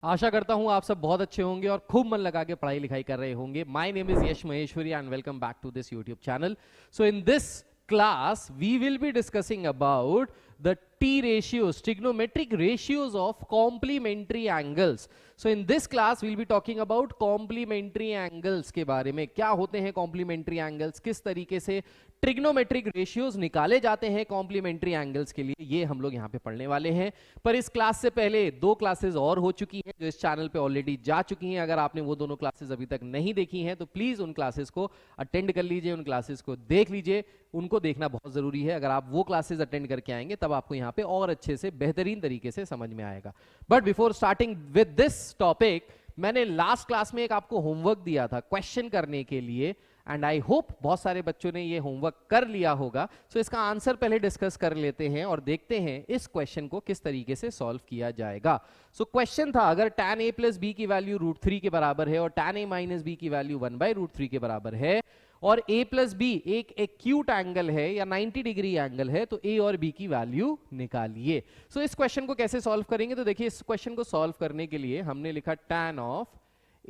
आशा करता हूं आप सब बहुत अच्छे होंगे और खूब मन लगा के पढ़ाई लिखाई कर रहे होंगे। My name is Yash Maheshwari and welcome back to this YouTube channel. So in this class we will be discussing about the t ratios, trigonometric ratios of complementary angles. So in this class we'll be talking about complementary angles के बारे में, क्या होते हैं complementary angles, किस तरीके से trigonometric ratios निकाले जाते हैं कॉम्प्लीमेंट्री एंगल्स के लिए, ये हम लोग यहाँ पे पढ़ने वाले हैं। पर इस क्लास से पहले दो क्लासेस और हो चुकी हैं जो इस चैनल पे ऑलरेडी जा चुकी हैं। अगर आपने वो दोनों क्लासेस अभी तक नहीं देखी हैं तो प्लीज उन क्लासेस को अटेंड कर लीजिए, उन क्लासेस को देख लीजिए, उनको देखना बहुत जरूरी है। अगर आप वो क्लासेस अटेंड करके आएंगे तब आपको यहाँ पे और अच्छे से बेहतरीन तरीके से समझ में आएगा। But before starting with this topic, मैंने लास्ट क्लास में एक आपको होमवर्क दिया था क्वेश्चन करने के लिए, एंड आई होप बहुत सारे बच्चों ने ये होमवर्क कर लिया होगा। सो इसका आंसर पहले डिस्कस कर लेते हैं और देखते हैं इस क्वेश्चन को किस तरीके से सॉल्व किया जाएगा। सो क्वेश्चन था, अगर tan a प्लस बी की वैल्यू √3 के बराबर है और tan a माइनस बी की वैल्यू 1/√3 के बराबर है और a प्लस बी एक एक्यूट एंगल है या 90 डिग्री एंगल है, तो a और b की वैल्यू निकालिए। सो इस क्वेश्चन को कैसे सॉल्व करेंगे, तो देखिए इस क्वेश्चन को सॉल्व करने के लिए हमने लिखा tan of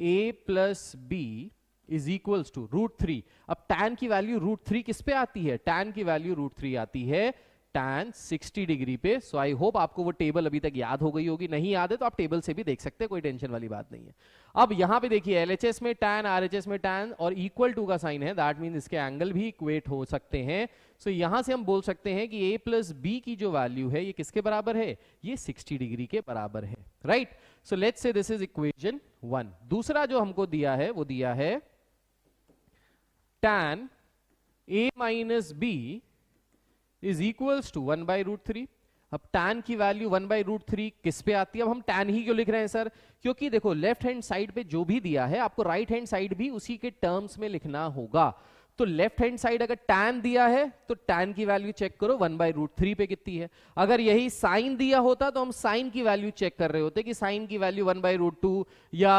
a plus b is equals to √3। अब tan की वैल्यू √3 किस पे आती है, tan की वैल्यू √3 आती है tan 60 डिग्री पे। सो आई होप आपको वो टेबल अभी तक याद हो गई होगी, नहीं याद है तो आप टेबल से भी देख सकते हैं, कोई टेंशन वाली बात नहीं है। अब यहां पे देखिए LHS में tan, RHS में tan और इक्वल टू का साइन है, दैट मीन इसके एंगल भी इक्वेट हो सकते हैं। सो यहां से हम बोल सकते हैं कि a प्लस बी की जो वैल्यू है ये किसके बराबर है, ये 60 डिग्री के बराबर है, right. So let's say this is equation 1। दूसरा जो हमको दिया है वो दिया है tan a minus b is equals to 1/√3। अब tan की वैल्यू 1/√3 किस पे आती है, अब हम tan ही क्यों लिख रहे हैं सर, क्योंकि देखो लेफ्ट हैंड साइड पे जो भी दिया है आपको राइट हैंड साइड भी उसी के टर्म्स में लिखना होगा। तो लेफ्ट हैंड साइड अगर tan दिया है तो tan की वैल्यू चेक करो 1/√3 पे कितनी है। अगर यही साइन दिया होता तो हम साइन की वैल्यू चेक कर रहे होते कि साइन की वैल्यू 1/√2 या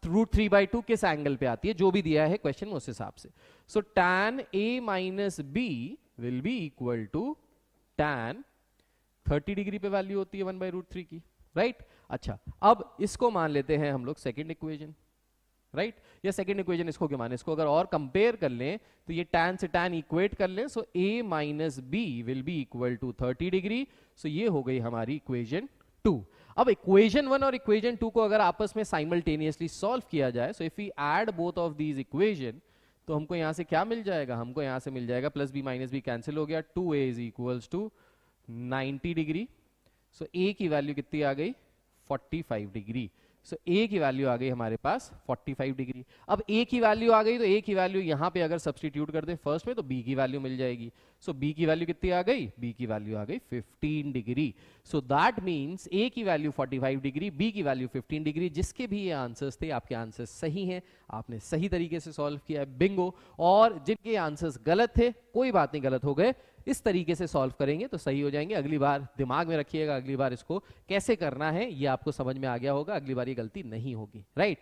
√3/2 किस एंगल पे आती है, जो भी दिया है क्वेश्चन उस हिसाब से। So tan a minus B will be equal to tan 30 degree पे वैल्यू होती है 1/√3 की, राइट। अच्छा, अब इसको मान लेते हैं हम लोग सेकंड इक्वेशन, राइट। या सेकंड इक्वेशन इसको क्या माने, इसको अगर और कंपेयर कर लें तो ये tan से tan इक्वेट कर लें। So a minus B will be equal to 30 degree. So ये हो गई हमारी इक्वेशन 2। अब इक्वेशन 1 और इक्वेशन 2 को अगर आपस में साइमल्टेनियसली सॉल्व किया जाए, so if we add both of these equation, तो हमको यहां से क्या मिल जाएगा, हमको यहां से मिल जाएगा plus b minus b cancel हो गया, 2a is equals to 90 degree. So a की वैल्यू कितनी आ गई, 45 डिग्री। सो a की वैल्यू आ गई हमारे पास 45 डिग्री। अब a की वैल्यू आ गई तो a की वैल्यू यहां पे अगर सब्स्टिट्यूट कर दे फर्स्ट में तो b की वैल्यू मिल जाएगी। सो b की वैल्यू कितनी आ गई, b की वैल्यू आ गई 15 degree. So that means a की वैल्यू 45 डिग्री, b की वैल्यू 15 डिग्री। जिसके भी ये आंसर्स थे आपके आंसर्स सही हैं, आपने सही तरीके से सॉल्व किया है, बिंगो। और जिनके आंसर्स गलत थे कोई बात नहीं, गलत हो गए, इस तरीके से सॉल्व करेंगे तो सही हो जाएंगे। अगली बार दिमाग में रखिएगा, अगली बार इसको कैसे करना है ये आपको समझ में आ गया होगा, अगली बार ये गलती नहीं होगी, राइट।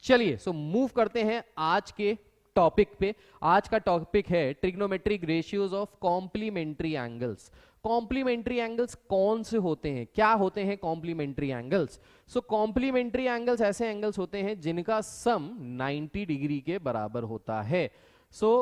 चलिए सो मूव करते हैं आज के टॉपिक पे। आज का टॉपिक है trigonometric ratios of complementary angles. Complementary angles कौन से होते हैं, क्या होते हैं complementary angles. So complementary angles ऐसे एंगल्स होते हैं जिनका सम 90 डिग्री के बराबर होता है। सो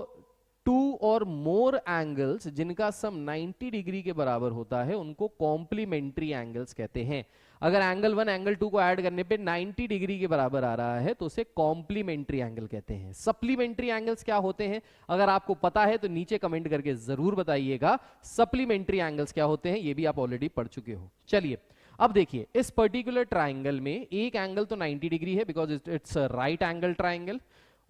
2 और मोर एंगल्स जिनका सम 90 डिग्री के बराबर होता है उनको कॉम्प्लीमेंट्री एंगल्स कहते हैं। अगर एंगल 1 एंगल 2 को ऐड करने पे 90 डिग्री के बराबर आ रहा है तो उसे कॉम्प्लीमेंट्री एंगल कहते हैं। सप्लीमेंट्री एंगल्स क्या होते हैं, अगर आपको पता है तो नीचे कमेंट करके जरूर बताइएगा। सप्लीमेंट्री एंगल्स क्या होते हैं ये भी आप ऑलरेडी पढ़ चुके हो। चलिए अब देखिए इस पर्टिकुलर ट्राइंगल में एक एंगल तो 90 डिग्री है because it's right angle triangle,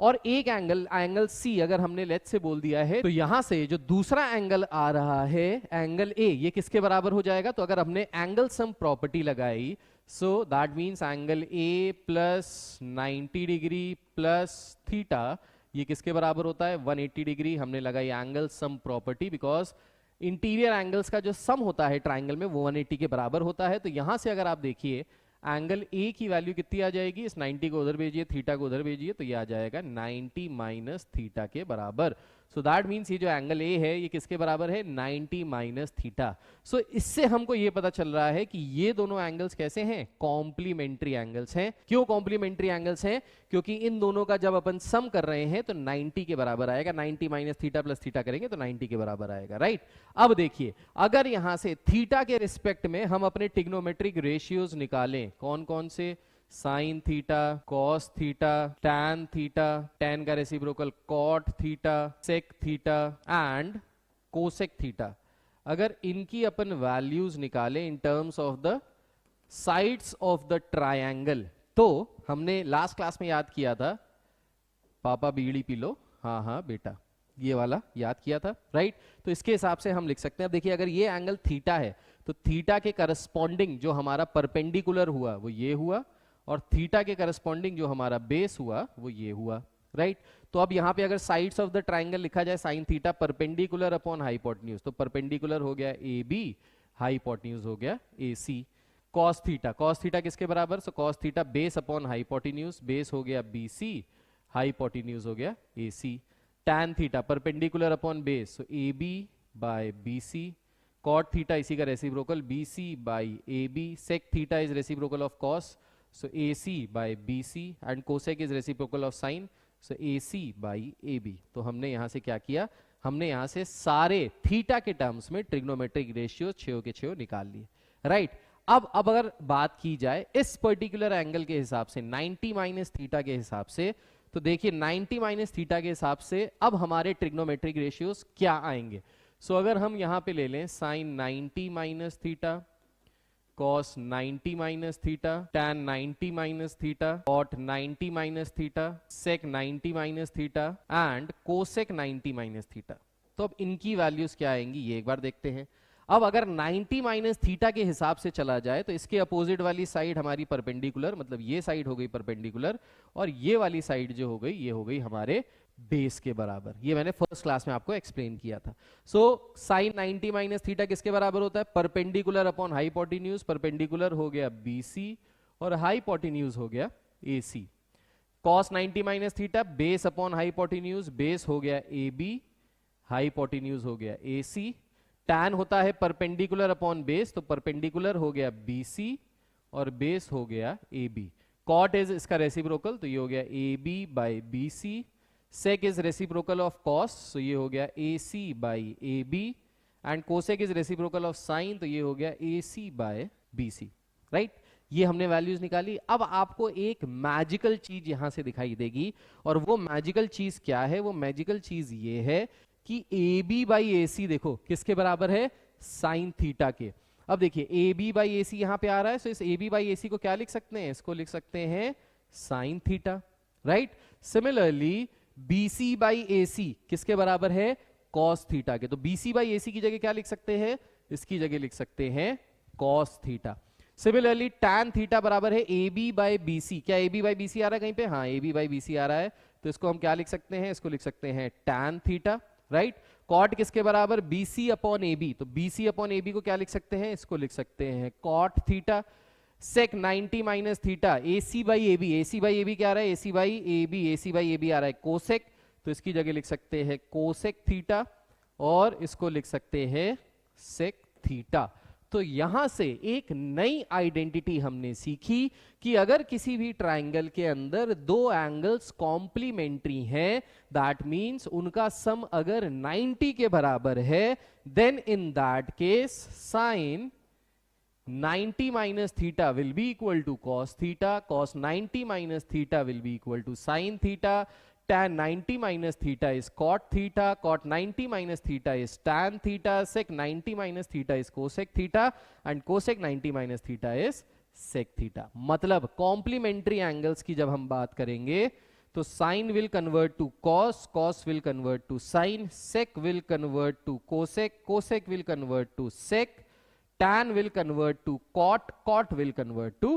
और एक एंगल सी अगर हमने लेट्स से बोल दिया है तो यहां से जो दूसरा एंगल आ रहा है एंगल ए, ये किसके बराबर हो जाएगा, तो अगर हमने एंगल सम प्रॉपर्टी लगाई so that means angle A plus 90 degree plus theta ये किसके बराबर होता है, 180 डिग्री। हमने लगाई angle sum property because interior angles का जो सम होता है ट्राइंगल में वो 180 के बराबर होता है। तो यहां से अगर आप देखिए एंगल ए की वैल्यू कितनी आ जाएगी, इस 90 को उधर भेजिए, थीटा को उधर भेजिए, तो ये आ जाएगा 90 माइनस थीटा के बराबर। सो दैट मीन्स ये जो एंगल ए है ये किसके बराबर है 90 माइनस थीटा। सो इससे हमको ये पता चल रहा है कि ये दोनों एंगल्स कैसे हैं, कॉम्प्लीमेंट्री एंगल्स हैं। क्यों कॉम्प्लीमेंट्री एंगल्स हैं, क्योंकि इन दोनों का जब अपन सम कर रहे हैं तो 90 के बराबर आएगा, 90 माइनस थीटा प्लस थीटा करेंगे तो 90 के बराबर आएगा, राइट। अब देखिए अगर यहां से थीटा के रिस्पेक्ट में हम अपने ट्रिग्नोमेट्रिक रेशियोज निकालें, कौन कौन से, sine theta, cos theta, tan theta, tan का reciprocal cot theta, sec theta and cosec theta, अगर इनकी अपन वैल्यूज निकालें in terms of the sides of the triangle, तो हमने लास्ट क्लास में याद किया था, पापा बीड़ी पी लो, हाँ हाँ बेटा, ये वाला याद किया था, राइट। तो इसके हिसाब से हम लिख सकते हैं। अब देखिए अगर ये एंगल थीटा है तो थीटा के करस्पॉन्डिंग जो हमारा परपेंडिकुलर हुआ वो ये हुआ, और थीटा के करस्पॉन्डिंग जो हमारा बेस हुआ वो ये हुआ, राइट। तो अब यहां पे अगर साइड्स ऑफ द ट्रायंगल लिखा जाए sine theta perpendicular upon hypotenuse, तो परपेंडिकुलर हो गया ए बी, हाइपोटेन्यूज हो गया ए सी। कॉस थीटा किसके बराबर, so cos theta base upon hypotenuse, base हो गया बी सी, हाइपोटेन्यूज हो गया A C. Tan theta perpendicular upon base, so A B by B C. Cot theta इसी का reciprocal B C by A B. Sec theta is reciprocal of cos, so AC by BC and cosec is reciprocal of sin, so AC by AB। तो हमने यहां से क्या किया, हमने यहां से सारे थीटा के टर्म्स में ट्रिग्नोमेट्रिक रेशियो 6 के 6 निकाल लिए, राइट। अब अगर बात की जाए इस पर्टिकुलर एंगल के हिसाब से 90 माइनस थीटा के हिसाब से, तो देखिए 90 माइनस थीटा के हिसाब से अब हमारे ट्रिग्नोमेट्रिक रेशियोज क्या आएंगे। सो अगर हम यहां पे ले लें sine 90 minus theta, cos 90 minus theta, tan 90 minus theta, cot 90 minus theta, sec 90 minus theta and cosec 90 minus theta, तो अब इनकी वैल्यूज क्या आएंगी ये एक बार देखते हैं। अब अगर 90 माइनस थीटा के हिसाब से चला जाए तो इसके अपोजिट वाली साइड हमारी परपेंडिकुलर, मतलब ये साइड हो गई परपेंडिकुलर, और ये वाली साइड जो हो गई ये हो गई हमारे बेस के बराबर। ये मैंने फर्स्ट क्लास में आपको एक्सप्लेन किया था। सो साइन 90 माइनस थीटा किसके बराबर होता है, परपेंडिकुलर अपॉन हाइपोटेन्यूज, परपेंडिकुलर हो गया BC और हाइपोटेन्यूज हो गया AC। Cos 90 minus theta base upon hypotenuse, base हो गया AB, हाइपोटेन्यूज हो गया AC। टैन होता है परपेंडिकुलर अपॉन बेस, तो परपेंडिकुलर हो गया BC और बेस हो गया AB। कॉट इज इसका रेसिप्रोकल, तो ये हो गया AB by BC। Sec is reciprocal of cos, so ये हो गया AC by AB and cosec is reciprocal of sine, तो ये हो गया AC बाय BC, राइट। ये हमने वैल्यूज निकाली। अब आपको एक मैजिकल चीज यहां से दिखाई देगी, और वो मैजिकल चीज क्या है, वो मैजिकल चीज ये है कि AB बाई AC देखो किसके बराबर है, साइन थीटा के। अब देखिए AB बाई AC यहां पे आ रहा है, सो इस AB बाई AC को क्या लिख सकते हैं, इसको लिख सकते हैं sine theta, right. Similarly BC by AC किसके बराबर है, कॉस थीटा के, तो BC बाई AC की जगह क्या लिख सकते हैं, इसकी जगह लिख सकते हैं cos theta. Similarly tan theta बराबर है AB बाई BC, क्या AB बाई BC आ रहा है कहीं पे, हाँ AB बाई BC आ रहा है, तो इसको हम क्या लिख सकते हैं, इसको लिख सकते हैं टैन थीटा, राइट। कॉट किसके बराबर, BC अपॉन AB, तो BC अपॉन AB को क्या लिख सकते हैं, इसको लिख सकते हैं cot theta. Sec 90 minus theta, AC by AB, AC by AB क्या आ रहा है, AC by AB, AC by AB आ रहा है कोसेक, तो इसकी जगह लिख सकते हैं कोसेक थीटा और इसको लिख सकते हैं सेक थीटा। तो यहां से एक नई आइडेंटिटी हमने सीखी कि अगर किसी भी ट्राइंगल के अंदर दो एंगल्स कॉम्प्लीमेंट्री हैं, दैट मींस उनका सम अगर 90 के बराबर है, then in that case sine 90 minus theta will be equal to cos theta, cos 90 minus theta will be equal to sin theta, tan 90 minus theta is cot theta, cot 90 minus theta is tan theta, sec 90 minus theta is cosec theta and cosec 90 minus theta is sec theta। मतलब complementary angles की जब हम बात करेंगे तो sin will convert to cos, cos will convert to sin, sec will convert to cosec, cosec will convert to sec, tan will convert to cot, cot will convert to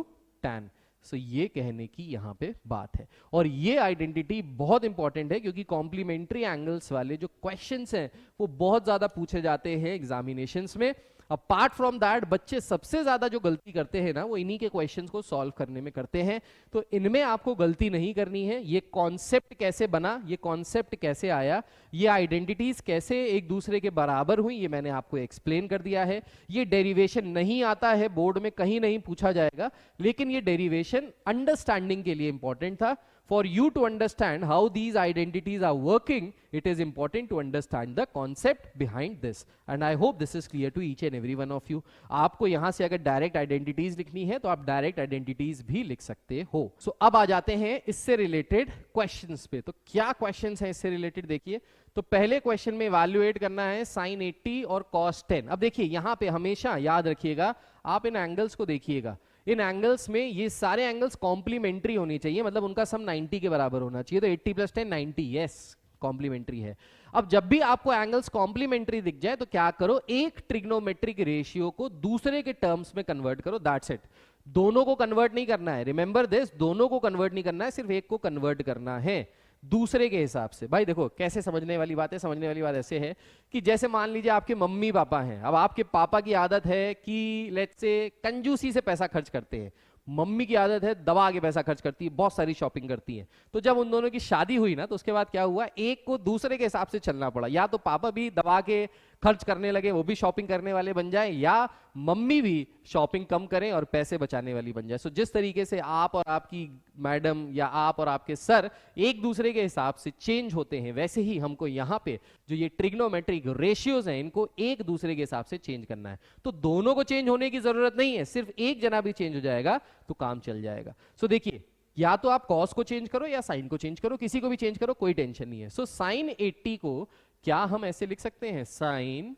tan। सो ये कहने की यहां पे बात है, और ये आइडेंटिटी बहुत इंपॉर्टेंट है क्योंकि कॉम्प्लीमेंट्री एंगल्स वाले जो क्वेश्चंस हैं वो बहुत ज्यादा पूछे जाते हैं एग्जामिनेशंस में। अपार्ट फ्रॉम दैट बच्चे सबसे ज्यादा जो गलती करते हैं ना वो इन्हीं के क्वेश्चंस को सॉल्व करने में करते हैं, तो इनमें आपको गलती नहीं करनी है। ये कॉन्सेप्ट कैसे बना, ये कॉन्सेप्ट कैसे आया, ये आइडेंटिटीज कैसे एक दूसरे के बराबर हुई, ये मैंने आपको एक्सप्लेन कर दिया है। ये डेरिवेशन नहीं आता है, बोर्ड में कहीं नहीं पूछा जाएगा, लेकिन ये डेरिवेशन अंडरस्टैंडिंग के लिए इंपॉर्टेंट था। For you to understand how these identities are working, it is important to understand the concept behind this. And I hope this is clear to each and every one of you. आपको यहां से अगर direct identities लिखनी है तो आप direct identities भी लिख सकते हो। So, अब आ जाते हैं इससे रिलेटेड क्वेश्चंस पे। तो क्या क्वेश्चंस हैं इससे रिलेटेड देखिए। तो पहले क्वेश्चन में इवैल्यूएट करना है sin 80 और cos 10। अब देखिए यहां पे हमेशा याद रखिएगा, आप इन एंगल्स को देखिएगा, इन एंगल्स में ये सारे एंगल्स कॉम्प्लीमेंट्री होनी चाहिए, मतलब उनका सम 90 के बराबर होना चाहिए। तो 80 + 10 90, यस कॉम्प्लीमेंट्री है। अब जब भी आपको एंगल्स कॉम्प्लीमेंट्री दिख जाए तो क्या करो, एक ट्रिग्नोमेट्रिक रेशियो को दूसरे के टर्म्स में कन्वर्ट करो, दैट्स इट। दोनों को कन्वर्ट नहीं करना है, रिमेंबर दिस, दोनों को कन्वर्ट नहीं करना है, सिर्फ एक को कन्वर्ट करना है दूसरे के हिसाब से। भाई देखो कैसे समझने वाली बात है, समझने वाली बात ऐसे है कि जैसे मान लीजिए आपके मम्मी पापा हैं, अब आपके पापा की आदत है कि लेट्स से कंजूसी से पैसा खर्च करते हैं, मम्मी की आदत है दबा के पैसा खर्च करती है, बहुत सारी शॉपिंग करती है। तो जब उन दोनों की शादी हुई ना तो उसके बाद क्या हुआ, एक को दूसरे के हिसाब से चलना पड़ा, या तो पापा भी दबा के खर्च करने लगे, वो भी शॉपिंग करने वाले बन जाए, या मम्मी भी शॉपिंग कम करें और पैसे बचाने वाली बन जाए। सो जिस तरीके से आप और आपकी मैडम या आप और आपके सर एक दूसरे के हिसाब से चेंज होते हैं, वैसे ही हमको यहाँ पे जो ये ट्रिग्नोमेट्रिक रेशियोज हैं इनको एक दूसरे के हिसाब से चेंज करना है। तो दोनों को चेंज होने की जरूरत नहीं है, सिर्फ एक जना भी चेंज हो जाएगा तो काम चल जाएगा। सो देखिए, या तो आप कॉस को चेंज करो या साइन को चेंज करो, किसी को भी चेंज करो, कोई टेंशन नहीं है। सो साइन 80 को क्या हम ऐसे लिख सकते हैं, साइन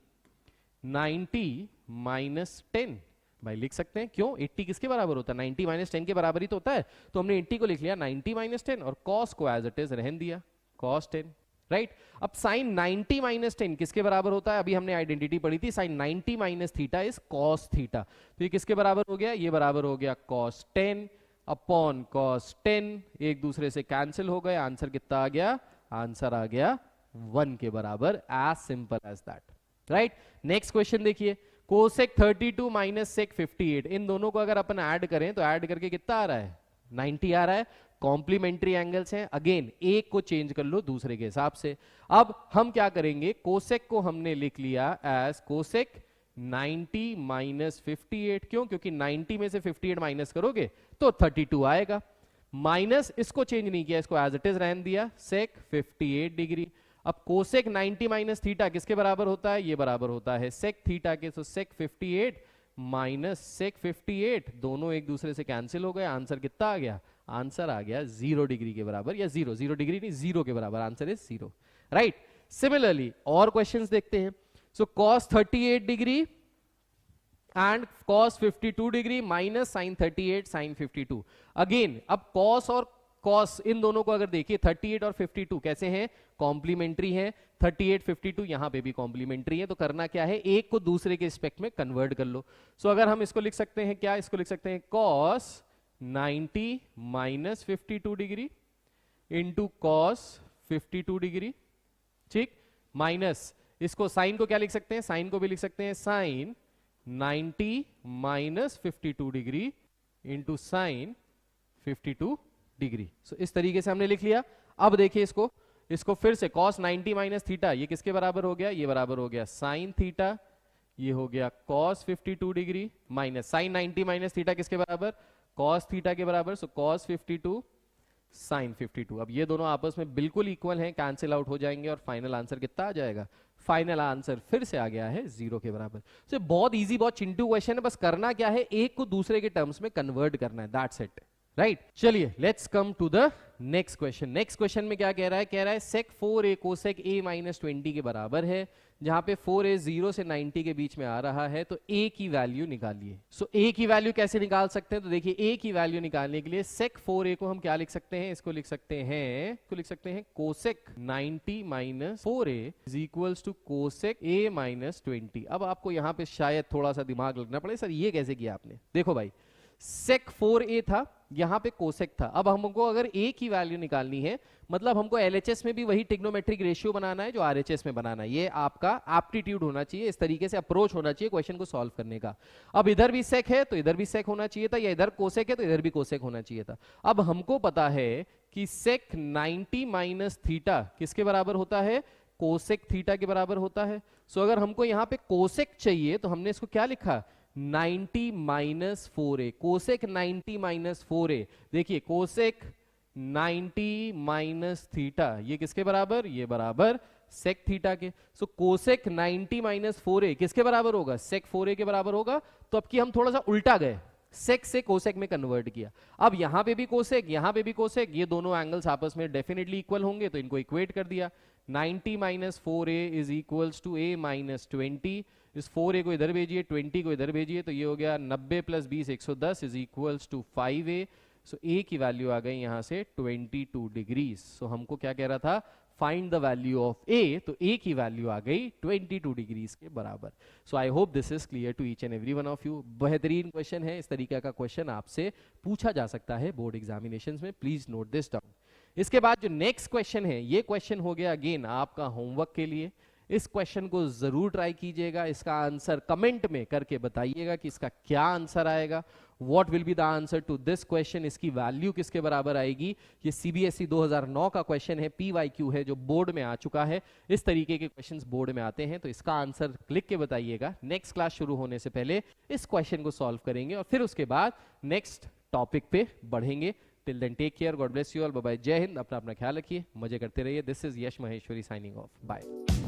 90 - 10। भाई लिख सकते हैं, क्यों, 80 किसके बराबर होता है, 90 - 10 के बराबर ही तो होता है। तो हमने 80 को लिख लिया 90 - 10 और cos को एज इट इज रहने दिया cos 10, राइट। अब साइन 90 - 10 किसके बराबर होता है, अभी हमने आइडेंटिटी पढ़ी थी, sine 90 - theta is cos theta. तो ये किसके बराबर हो गया, ये बराबर हो गया cos 10 अपॉन cos 10, एक दूसरे से कैंसिल हो गए, आंसर कितना आ गया, आंसर आ गया 1 के बराबर, as simple as that, right. Next question देखिए, कोसेक 32 माइनस सेक 58, इन दोनों को अगर अपन ऐड करें तो ऐड करके कितना आ रहा है, 90 आ रहा है। कॉम्प्लीमेंट्री एंगल्स हैं, अगेन एक को चेंज कर लो दूसरे के हिसाब से। अब हम क्या करेंगे, कोसेक को हमने लिख लिया एज कोसेक 90 माइनस 58, क्यों, क्योंकि 90 में से 58 माइनस करोगे तो 32 आएगा, माइनस इसको चेंज नहीं किया, इसको एज इट इज रहने दिया, सेक 58 डिग्री। अब कोसेक 90 माइनस थीटा किसके बराबर होता है, ये बराबर होता है सेक थीटा के। तो सेक 58 माइनस सेक 58, दोनों एक दूसरे से कैंसिल हो गए, आंसर कितना आ गया, आंसर आ गया 0 डिग्री के बराबर, या 0 डिग्री नहीं, 0 के बराबर, आंसर इज 0, राइट। सिमिलरली और क्वेश्चंस देखते हैं। So cos 38 degree and cos 52 degree minus sine 38 sine 52। Again अब cos और cos इन दोनों को अगर देखिए, 38 और 52 कैसे हैं, कॉम्प्लीमेंट्री हैं। 38 52 यहां पे भी कॉम्प्लीमेंट्री है, तो करना क्या है, एक को दूसरे के रिस्पेक्ट में कन्वर्ट कर लो। सो अगर हम इसको लिख सकते हैं क्या, इसको लिख सकते हैं cos 90 minus 52 degree into cos 52 degree, ठीक, माइनस इसको साइन को क्या लिख सकते हैं, साइन को भी लिख सकते हैं sine 90 minus 52 degree into sine 52 degree. So इस तरीके से हमने लिख लिया। अब देखिए इसको फिर से cos 90 माइनस थीटा, ये किसके बराबर हो गया, ये बराबर हो गया साइन थीटा, ये हो गया cos 52 degree minus sine 90 minus theta किसके बराबर, cos थीटा के बराबर। So cos 52 sine 52। अब ये दोनों आपस में बिल्कुल इक्वल हैं, कैंसिल आउट हो जाएंगे और फाइनल आंसर कितना आ जाएगा, फाइनल आंसर फिर से आ गया है 0 के बराबर। सो बहुत इजी, बहुत चिंटू क्वेश्चन है, बस करना क्या है, एक को दूसरे के टर्म्स में कन्वर्ट करना है, दैट्स इट, राइट। चलिए let's come to the next question. Next question में क्या कह रहा है, सेक 4a कोसेक a माइनस 20 के बराबर है, जहां पे 4a 0 से 90 के बीच में आ रहा है, तो a की वैल्यू निकालिए। सो a की वैल्यू कैसे निकाल सकते हैं, तो देखिए a की वैल्यू निकालने के लिए सेक 4a को हम क्या लिख सकते हैं, इसको लिख सकते हैं cosec 90 minus 4a is equals to cosec a minus 20। अब आपको यहां पे शायद थोड़ा सा दिमाग लगना पड़े, सर ये कैसे किया आपने। देखो भाई, sec 4a था, यहां पे कोसेक था। अब हमको अगर a की वैल्यू निकालनी है, मतलब हमको LHS में भी वही ट्रिग्नोमेट्रिक रेशियो बनाना है जो RHS में बनाना है। ये आपका एप्टीट्यूड होना चाहिए, इस तरीके से अप्रोच होना चाहिए क्वेश्चन को सॉल्व करने का। अब इधर भी सेक है तो इधर भी सेक होना चाहिए था, या इधर कोसेक है तो इधर भी कोसेक होना चाहिए था। अब हमको पता है कि सेक 90 माइनस थीटा किसके बराबर होता है, कोसेक थीटा के बराबर होता है। सो अगर हमको यहां पे कोसेक चाहिए तो हमने इसको क्या लिखा, 90 minus 4a, cosec 90 minus 4a। देखिए कोसेक 90 माइनस थीटा ये किसके बराबर, ये बराबर सेक थीटा के। सो कोसेक 90 माइनस 4a किसके बराबर होगा, सेक 4a के बराबर होगा। तो अब की हम थोड़ा सा उल्टा गए, सेक से कोसेक में कन्वर्ट किया। अब यहां पे भी कोसेक, यहां पे भी कोसेक, ये दोनों एंगल्स आपस में डेफिनेटली इक्वल होंगे, तो इनको इक्वेट कर दिया। 90 minus 4a is equals to a minus 20। इस 4a को इधर भेजिए, 20 को इधर भेजिए, तो ये हो गया 90 plus 20 110 is equals to 5a। So a की वैल्यू आ गई यहां से 22 डिग्रीज। सो हमको क्या कह रहा था, find the value of a, तो a की वैल्यू आ गई 22 डिग्रीज के बराबर। So I hope this is clear to each and every one of you. बेहतरीन क्वेश्चन है, इस तरीके का क्वेश्चन आपसे पूछा जा सकता है बोर्ड एग्जामिनेशंस में, प्लीज नोट दिस डाउन। इसके बाद जो नेक्स्ट क्वेश्चन है, ये क्वेश्चन हो गया अगेन आपका होमवर्क के लिए। इस क्वेश्चन को जरूर ट्राई कीजिएगा, इसका आंसर कमेंट में करके बताइएगा कि इसका क्या आंसर आएगा। What will be the answer to this question, इसकी वैल्यू किसके बराबर आएगी। ये CBSE 2009 का क्वेश्चन है, PYQ है, जो बोर्ड में आ चुका है। इस तरीके के क्वेश्चंस बोर्ड में आते हैं, तो इसका आंसर लिख के बताइएगा। नेक्स्ट क्लास शुरू होने से पहले इस क्वेश्चन को सॉल्व करेंगे और फिर उसके बाद नेक्स्ट टॉपिक पे बढ़ेंगे। Till then take care, God bless you all, bye bye, जय हिंद। अपना ख्याल रखिए, मजे करते रहिए। This is Yash Maheshwari signing off, bye.